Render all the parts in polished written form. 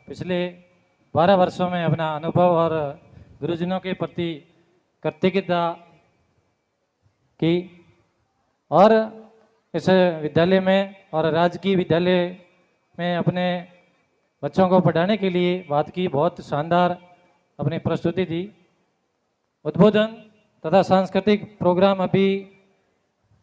पिछले 12 वर्षों में अपना अनुभव और गुरुजनों के प्रति कृतज्ञता की और इस विद्यालय में और राजकीय विद्यालय में अपने बच्चों को पढ़ाने के लिए बात की। बहुत शानदार अपनी प्रस्तुति दी। उद्बोधन तथा सांस्कृतिक प्रोग्राम अभी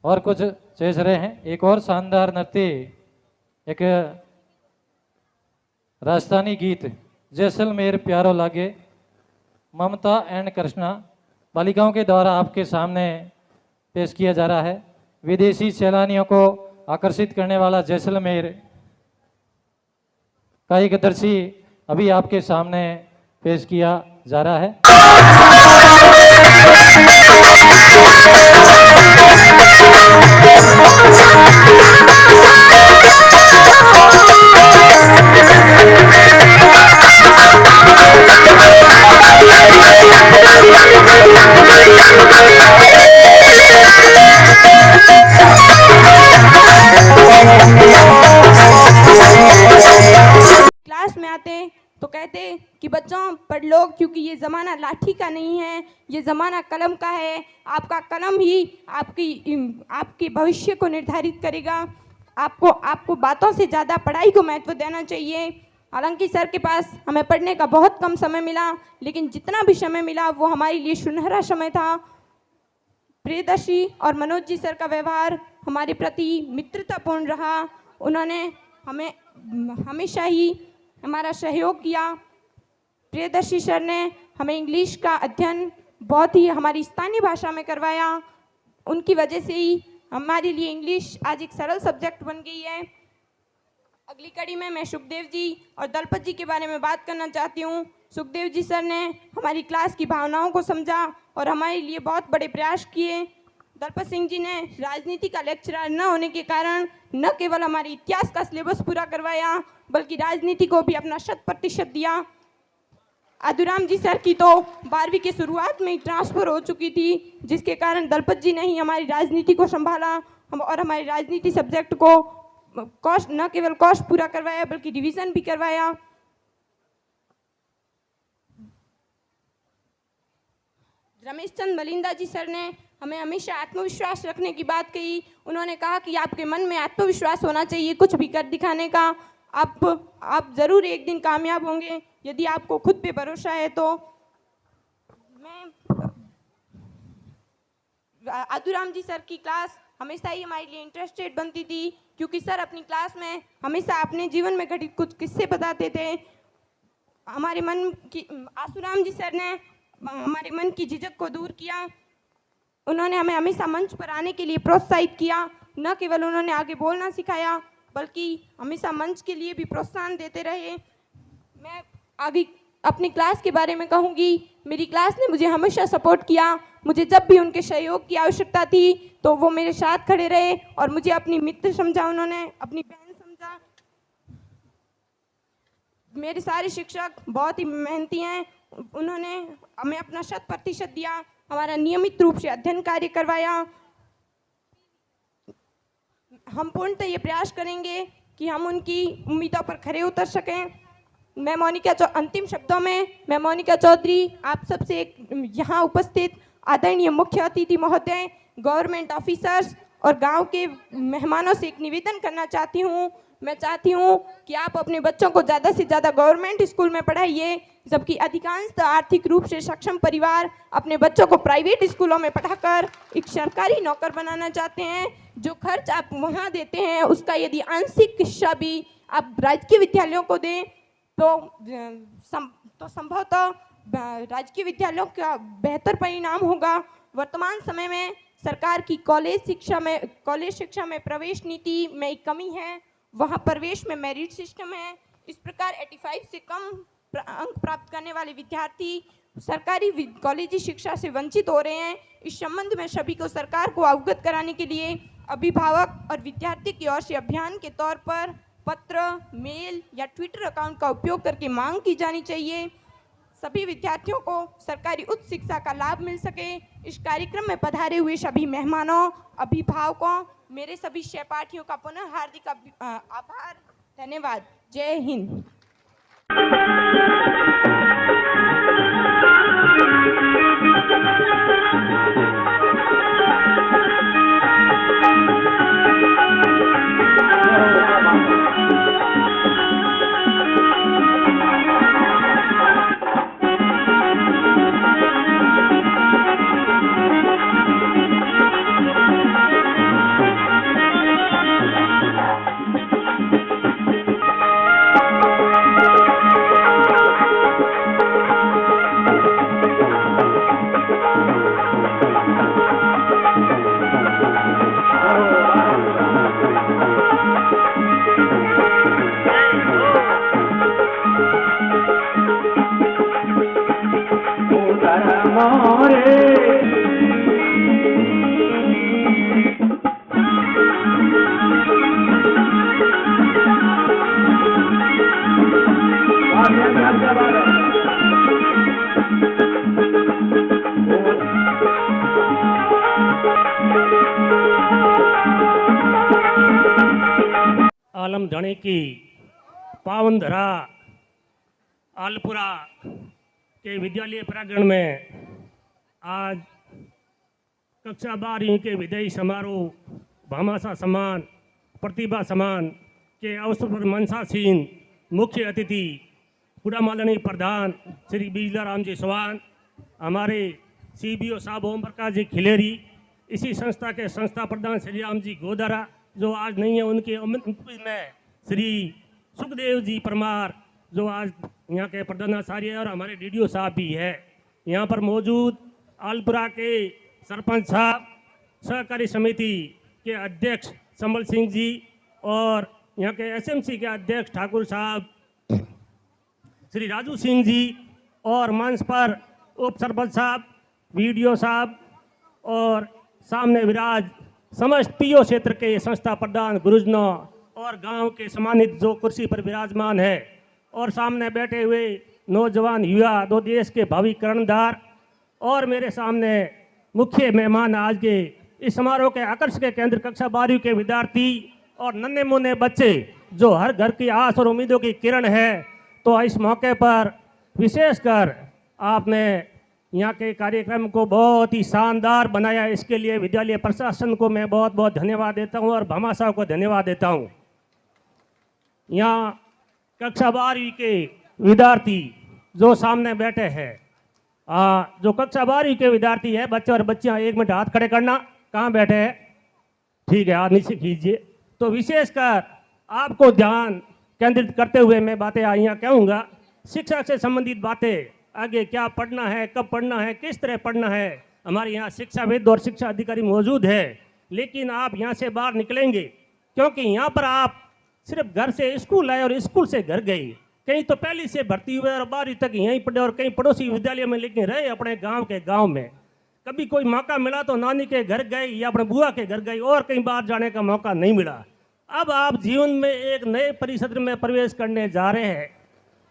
और कुछ चेस रहे हैं। एक और शानदार नृत्य, एक राजस्थानी गीत जैसलमेर प्यारो लागे, ममता एंड कृष्णा बालिकाओं के द्वारा आपके सामने पेश किया जा रहा है। विदेशी सैलानियों को आकर्षित करने वाला जैसलमेर का एक दृश्य अभी आपके सामने पेश किया जा रहा है। क्लास में आते तो कहते कि बच्चों पढ़ लो, क्योंकि ये ज़माना लाठी का नहीं है, ये ज़माना कलम का है। आपका कलम ही आपके भविष्य को निर्धारित करेगा। आपको बातों से ज़्यादा पढ़ाई को महत्व देना चाहिए। हालांकि सर के पास हमें पढ़ने का बहुत कम समय मिला, लेकिन जितना भी समय मिला वो हमारे लिए सुनहरा समय था। प्रियदर्शी और मनोज जी सर का व्यवहार हमारे प्रति मित्रतापूर्ण रहा। उन्होंने हमें हमेशा ही हमारा सहयोग किया। प्रियदर्शी सर ने हमें इंग्लिश का अध्ययन बहुत ही हमारी स्थानीय भाषा में करवाया। उनकी वजह से ही हमारे लिए इंग्लिश आज एक सरल सब्जेक्ट बन गई है। अगली कड़ी में मैं सुखदेव जी और दलपत जी के बारे में बात करना चाहती हूँ। सुखदेव जी सर ने हमारी क्लास की भावनाओं को समझा और हमारे लिए बहुत बड़े प्रयास किए। दलपत सिंह जी ने राजनीति का लेक्चरर न होने के कारण न केवल हमारे इतिहास का सिलेबस पूरा करवाया, बल्कि राजनीति को भी अपना 100% दिया। आदुराम जी सर की तो 12वीं के शुरुआत में ही ट्रांसफ़र हो चुकी थी, जिसके कारण दलपत जी ने ही हमारी राजनीति को संभाला और हमारी राजनीति सब्जेक्ट को न केवल कॉस्ट पूरा करवाया बल्कि रिवीजन भी करवाया। रमेश चंद मलिंदा जी सर ने हमें हमेशा आत्मविश्वास रखने की बात कही। उन्होंने कहा कि आपके मन में आत्मविश्वास होना चाहिए कुछ भी कर दिखाने का। आप ज़रूर एक दिन कामयाब होंगे यदि आपको खुद पे भरोसा है तो। मैं आदुराम जी सर की क्लास हमेशा ही हमारे लिए इंटरेस्टेड बनती थी, क्योंकि सर अपनी क्लास में हमेशा अपने जीवन में घटित कुछ किस्से बताते थे। हमारे मन की आसुराम जी सर ने हमारे मन की झिझक को दूर किया। उन्होंने हमें हमेशा मंच पर आने के लिए प्रोत्साहित किया। न केवल उन्होंने आगे बोलना सिखाया, बल्कि हमेशा मंच के लिए भी प्रोत्साहन देते रहे। मैं आगे अपनी क्लास के बारे में कहूँगी। मेरी क्लास ने मुझे हमेशा सपोर्ट किया। मुझे जब भी उनके सहयोग की आवश्यकता थी तो वो मेरे साथ खड़े रहे और मुझे अपनी मित्र समझा, उन्होंने अपनी बहन समझा। मेरे सारे शिक्षक बहुत ही मेहनती हैं। उन्होंने हमें अपना 100% दिया, हमारा नियमित रूप से अध्ययन कार्य करवाया। हम पूर्णतः ये प्रयास करेंगे कि हम उनकी उम्मीदों पर खरे उतर सकें। अंतिम शब्दों में मैं मोनिका चौधरी आप सबसे एक यहाँ उपस्थित आदरणीय मुख्य अतिथि महोदय, गवर्नमेंट ऑफिसर्स और गांव के मेहमानों से एक निवेदन करना चाहती हूँ। मैं चाहती हूँ कि आप अपने बच्चों को ज़्यादा से ज़्यादा गवर्नमेंट स्कूल में पढ़ाइए, जबकि अधिकांशतः आर्थिक रूप से सक्षम परिवार अपने बच्चों को प्राइवेट स्कूलों में पढ़ाकर एक सरकारी नौकर बनाना चाहते हैं। जो खर्च आप वहाँ देते हैं उसका यदि आंशिक हिस्सा भी आप राजकीय विद्यालयों को दें तो संभवतः राजकीय विद्यालयों का बेहतर परिणाम होगा। वर्तमान समय में सरकार की कॉलेज शिक्षा में प्रवेश नीति में एक कमी है। वहाँ प्रवेश में मेरिट सिस्टम है। इस प्रकार 85 से कम अंक प्राप्त करने वाले विद्यार्थी सरकारी कॉलेजी शिक्षा से वंचित हो रहे हैं। इस संबंध में सभी को सरकार को अवगत कराने के लिए अभिभावक और विद्यार्थी की ओर से अभियान के तौर पर पत्र, मेल या ट्विटर अकाउंट का उपयोग करके मांग की जानी चाहिए। सभी विद्यार्थियों को सरकारी उच्च शिक्षा का लाभ मिल सके। इस कार्यक्रम में पधारे हुए सभी मेहमानों, अभिभावकों, मेरे सभी सहपाठियों का पुनः हार्दिक आभार। धन्यवाद। जय हिंद। आलम धनी की पावन धरा आलपुरा के विद्यालय प्रांगण में आज कक्षा 12वीं के विदाई समारोह भामाशाह सम्मान प्रतिभा सम्मान के अवसर पर मंचासीन मुख्य अतिथि कुड़ामालनी प्रधान श्री बिजला राम जी चौहान, हमारे CBO साहब ओम प्रकाश जी खिलेरी, इसी संस्था के संस्था प्रधान श्री राम जी गोदारा जो आज नहीं है, उनके में श्री सुखदेव जी परमार जो आज यहाँ के प्रधानाचार्य और हमारे DDO साहब भी है। यहाँ पर मौजूद आलपुरा के सरपंच साहब, सहकारी समिति के अध्यक्ष संबल सिंह जी और यहाँ के SMC के अध्यक्ष ठाकुर साहब श्री राजू सिंह जी और मंच पर उप सरपंच साहब, VDO साहब और सामने विराज समस्त PO क्षेत्र के संस्था प्रधान गुरुजनों और गांव के सम्मानित जो कुर्सी पर विराजमान है और सामने बैठे हुए नौजवान युवा दो देश के भावी कर्णधार और मेरे सामने मुख्य मेहमान आज के इस समारोह के आकर्षण के केंद्र कक्षा 12वीं के विद्यार्थी और नन्हे मुन्ने बच्चे जो हर घर की आस और उम्मीदों की किरण है। तो इस मौके पर विशेषकर आपने यहाँ के कार्यक्रम को बहुत ही शानदार बनाया, इसके लिए विद्यालय प्रशासन को मैं बहुत बहुत धन्यवाद देता हूँ और भामाशाह को धन्यवाद देता हूँ। यहाँ कक्षा 12वीं के विद्यार्थी जो सामने बैठे हैं, जो कक्षा 12वीं के विद्यार्थी है, बच्चे और बच्चियाँ, 1 मिनट हाथ खड़े करना, कहाँ बैठे हैं, ठीक है, हाथ नीचे खींचिए। तो विशेषकर आपको ध्यान केंद्रित करते हुए मैं बातें यहाँ कहूँगा, शिक्षा से संबंधित बातें, आगे क्या पढ़ना है, कब पढ़ना है, किस तरह पढ़ना है। हमारे यहाँ शिक्षाविद और शिक्षा अधिकारी मौजूद है, लेकिन आप यहाँ से बाहर निकलेंगे क्योंकि यहाँ पर आप सिर्फ घर से स्कूल आए और स्कूल से घर गए, कहीं तो पहली से भर्ती हुए और 12वीं तक यहीं पढ़े और कहीं पड़ोसी विद्यालय में, लेकिन रहे अपने गांव के गांव में। कभी कोई मौका मिला तो नानी के घर गए या अपने बुआ के घर गए और कहीं बाहर जाने का मौका नहीं मिला। अब आप जीवन में एक नए परिसर में प्रवेश करने जा रहे हैं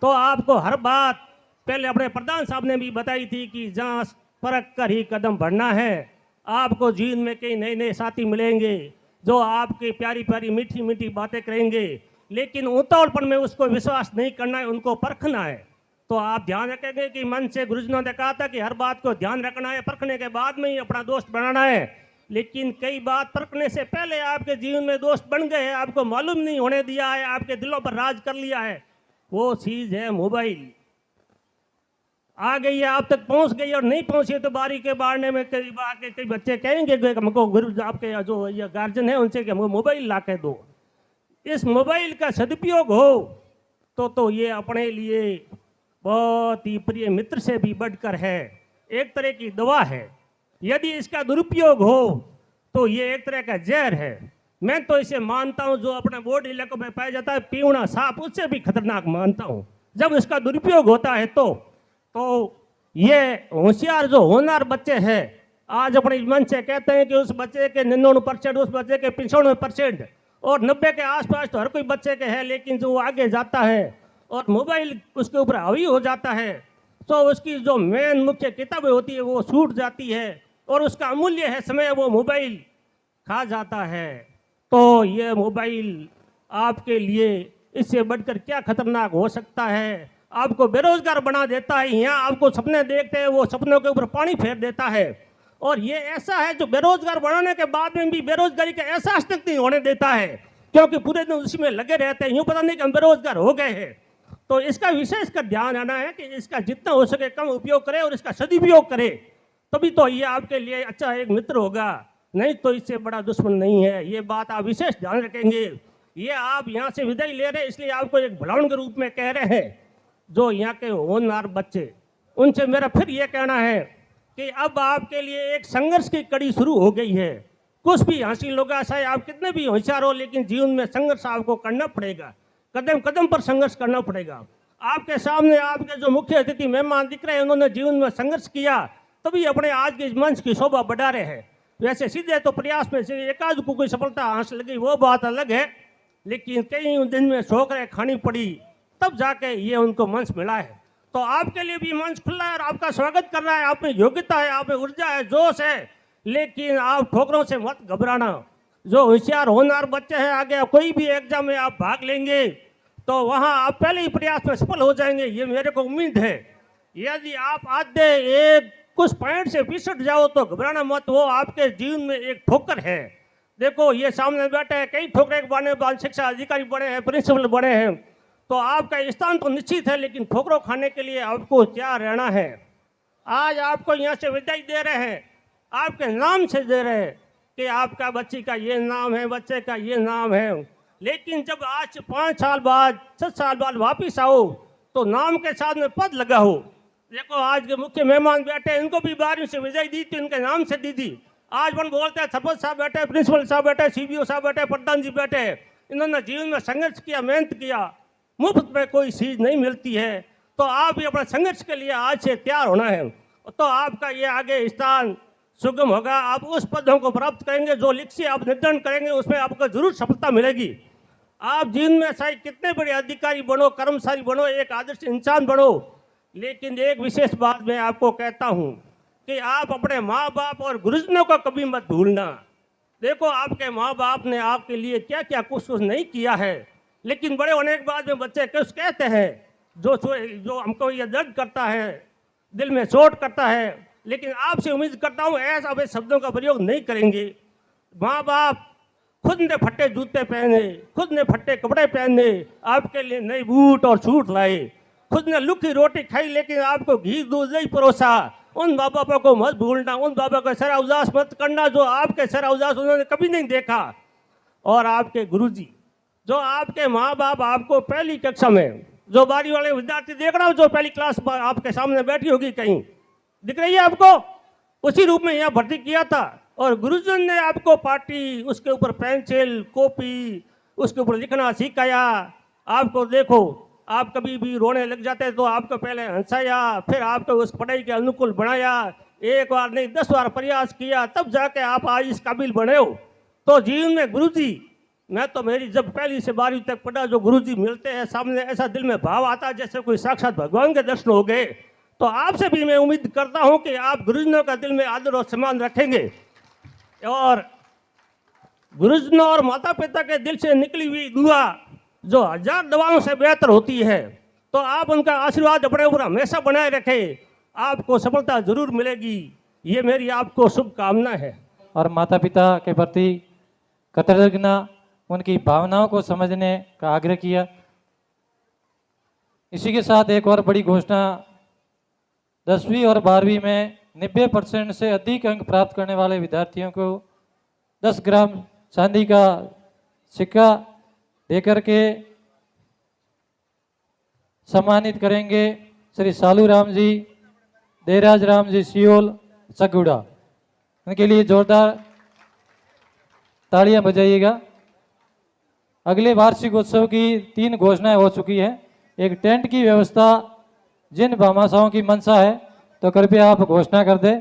तो आपको हर बात पहले अपने प्रधान साहब ने भी बताई थी कि जहाँ परख कर ही कदम बढ़ना है। आपको जीवन में कई नए नए साथी मिलेंगे जो आपकी प्यारी प्यारी मीठी मीठी बातें करेंगे, लेकिन उतावलपन में उसको विश्वास नहीं करना है, उनको परखना है। तो आप ध्यान रखेंगे कि मन से गुरुजनों ने कहा था कि हर बात को ध्यान रखना है, परखने के बाद में ही अपना दोस्त बनाना है। लेकिन कई बात परखने से पहले आपके जीवन में दोस्त बन गए हैं, आपको मालूम नहीं होने दिया है, आपके दिलों पर राज कर लिया है। वो चीज़ है मोबाइल। आ गई है, आप तक पहुंच गई और नहीं पहुंची तो बारी के बारने में कई बच्चे कहेंगे कि हमको गुरु आपके जो ये गार्जियन है उनसे कि हमको मोबाइल ला के दो। इस मोबाइल का सदुपयोग हो तो ये अपने लिए बहुत ही प्रिय मित्र से भी बढ़कर है, एक तरह की दवा है। यदि इसका दुरुपयोग हो तो ये एक तरह का जहर है। मैं तो इसे मानता हूँ जो अपने बोर्ड इलाकों में पाया जाता है पीवड़ा सांप, उससे भी खतरनाक मानता हूँ जब इसका दुरुपयोग होता है। तो ये होशियार जो होनहार बच्चे हैं आज अपने मन से कहते हैं कि उस बच्चे के 99%, उस बच्चे के 95% और 90 के आसपास तो हर कोई बच्चे के है, लेकिन जो आगे जाता है और मोबाइल उसके ऊपर हावी हो जाता है तो उसकी जो मेन मुख्य किताबें होती है वो छूट जाती है और उसका अमूल्य है समय वो मोबाइल खा जाता है। तो ये मोबाइल आपके लिए इससे बढ़कर क्या खतरनाक हो सकता है। आपको बेरोजगार बना देता है। यहाँ आपको सपने देखते हैं, वो सपनों के ऊपर पानी फेर देता है। और ये ऐसा है जो बेरोजगार बनाने के बाद में भी बेरोजगारी का एहसास तक नहीं होने देता है, क्योंकि पूरे दिन उसी में लगे रहते हैं। यूँ पता नहीं कि हम बेरोजगार हो गए हैं। तो इसका विशेष कर ध्यान आना है कि इसका जितना हो सके कम उपयोग करें और इसका सदुपयोग करें, तभी तो ये आपके लिए अच्छा एक मित्र होगा, नहीं तो इससे बड़ा दुश्मन नहीं है। ये बात आप विशेष ध्यान रखेंगे। ये आप यहाँ से विदाई ले रहे हैं इसलिए आपको एक भलावन के रूप में कह रहे हैं। जो यहाँ के होनहार बच्चे, उनसे मेरा फिर ये कहना है कि अब आपके लिए एक संघर्ष की कड़ी शुरू हो गई है। कुछ भी हासिल होगा, चाहे आप कितने भी होशियार हो, लेकिन जीवन में संघर्ष आपको करना पड़ेगा। कदम कदम पर संघर्ष करना पड़ेगा। आपके सामने आपके जो मुख्य अतिथि मेहमान दिख रहे हैं, उन्होंने जीवन में संघर्ष किया तभी अपने आज के इस मंच की शोभा बढ़ा रहे हैं। वैसे सीधे तो प्रयास में से एक आध को कोई सफलता हासिल लगी वो बात अलग है, लेकिन कई दिन में ठोकरें खानी पड़ी तब जाके ये उनको मंच मिला है। तो आपके लिए भी मंच खुला है और आपका स्वागत करना है। आप में योग्यता है, आप में ऊर्जा है, जोश है, लेकिन आप ठोकरों से मत घबराना। जो होशियार होनहार बच्चे हैं, आगे कोई भी एग्जाम में आप भाग लेंगे तो वहाँ आप पहले ही प्रयास में सफल हो जाएंगे, ये मेरे को उम्मीद है। यदि आप आधे एक कुछ पॉइंट से पिछड़ जाओ तो घबराना मत, वो आपके जीवन में एक ठोकर है। देखो ये सामने बैठे हैं, कई ठोकरे के बाद शिक्षा अधिकारी बने हैं, प्रिंसिपल बने हैं, तो आपका स्थान तो निश्चित है, लेकिन ठोकरों खाने के लिए आपको तैयार रहना है। आज आपको यहाँ से विदाई दे रहे हैं, आपके नाम से दे रहे हैं कि आपका बच्ची का ये नाम है, बच्चे का ये नाम है, लेकिन जब आज 5 साल बाद 7 साल बाद वापिस आओ तो नाम के साथ में पद लगा हो। देखो आज के मुख्य मेहमान बैठे, इनको भी 12वीं से विदाई दी थी, इनके नाम से दी थी। आज मन बोलते हैं सरपंच साहब बैठे, प्रिंसिपल साहब बैठे, CBO साहब बैठे, प्रधान जी बैठे, इन्होंने जीवन में संघर्ष किया, मेहनत किया, मुफ्त में कोई चीज़ नहीं मिलती है। तो आप भी अपने संघर्ष के लिए आज से तैयार होना है, तो आपका ये आगे स्थान सुगम होगा। आप उस पदों को प्राप्त करेंगे जो लिख से आप निर्धारण करेंगे, उसमें आपको जरूर सफलता मिलेगी। आप जीवन में चाहे कितने बड़े अधिकारी बनो, कर्मचारी बनो, एक आदर्श इंसान बनो, लेकिन एक विशेष बात मैं आपको कहता हूँ कि आप अपने माँ बाप और गुरुजनों को कभी मत भूलना। देखो आपके माँ बाप ने आपके लिए क्या क्या कुछ नहीं किया है, लेकिन बड़े होने के बाद में बच्चे कुछ कहते हैं जो हमको ये दर्द करता है, दिल में चोट करता है, लेकिन आपसे उम्मीद करता हूँ ऐसा वे शब्दों का प्रयोग नहीं करेंगे। माँ बाप खुद ने फटे जूते पहने, खुद ने फटे कपड़े पहने, आपके लिए नए बूट और सूट लाए, खुद ने लुकी रोटी खाई, लेकिन आपको घी दूध नहीं परोसा। उन माँ बापों को मत भूलना, उन बाबा को सरा उदास मत करना जो आपके सरा उदास उन्होंने कभी नहीं देखा। और आपके गुरुजी, जो आपके माँ बाप आपको पहली कक्षा में, जो बारी वाले विद्यार्थी देख रहा हूँ, जो पहली क्लास आपके सामने बैठी होगी, कहीं दिख रही है आपको, उसी रूप में यहाँ भर्ती किया था। और गुरुजन ने आपको पार्टी, उसके ऊपर पेंसिल, कॉपी, उसके ऊपर लिखना सिखाया। आपको देखो, आप कभी भी रोने लग जाते तो आपको पहले हंसाया, फिर आपको उस पढ़ाई के अनुकूल बनाया, एक बार नहीं 10 बार प्रयास किया, तब जाके आप आज इस काबिल बने हो। तो जीवन में गुरुजी, मैं तो मेरी जब पहली से 12वीं तक पढ़ा, जो गुरुजी मिलते हैं सामने, ऐसा दिल में भाव आता है जैसे कोई साक्षात भगवान के दर्शन हो गए। तो आपसे भी मैं उम्मीद करता हूँ कि आप गुरुजनों का दिल में आदर और सम्मान रखेंगे, और गुरुजनों और माता पिता के दिल से निकली हुई दुआ जो 1000 दवाओं से बेहतर होती है, तो आप उनका आशीर्वाद अपने ऊपर हमेशा बनाए रखें, आपको सफलता जरूर मिलेगी। ये मेरी आपको शुभकामना है। और माता पिता के प्रति कृतज्ञता, उनकी भावनाओं को समझने का आग्रह किया। इसी के साथ एक और बड़ी घोषणा, 10वीं और 12वीं में 90% से अधिक अंक प्राप्त करने वाले विद्यार्थियों को 10 ग्राम चांदी का सिक्का देकर के सम्मानित करेंगे श्री सालू राम जी, देराज राम जी, सियोल, सगुड़ा। उनके लिए जोरदार तालियां बजाइएगा। अगले वार्षिक उत्सव की 3 घोषणाएं हो चुकी है। एक टेंट की व्यवस्था जिन भामाशाहों की मंशा है तो कृपया आप घोषणा कर दें।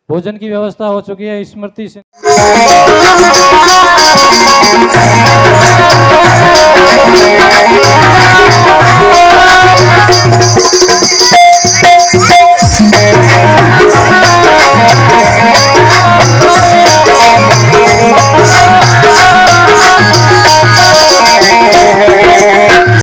भोजन की व्यवस्था हो चुकी है। स्मृति से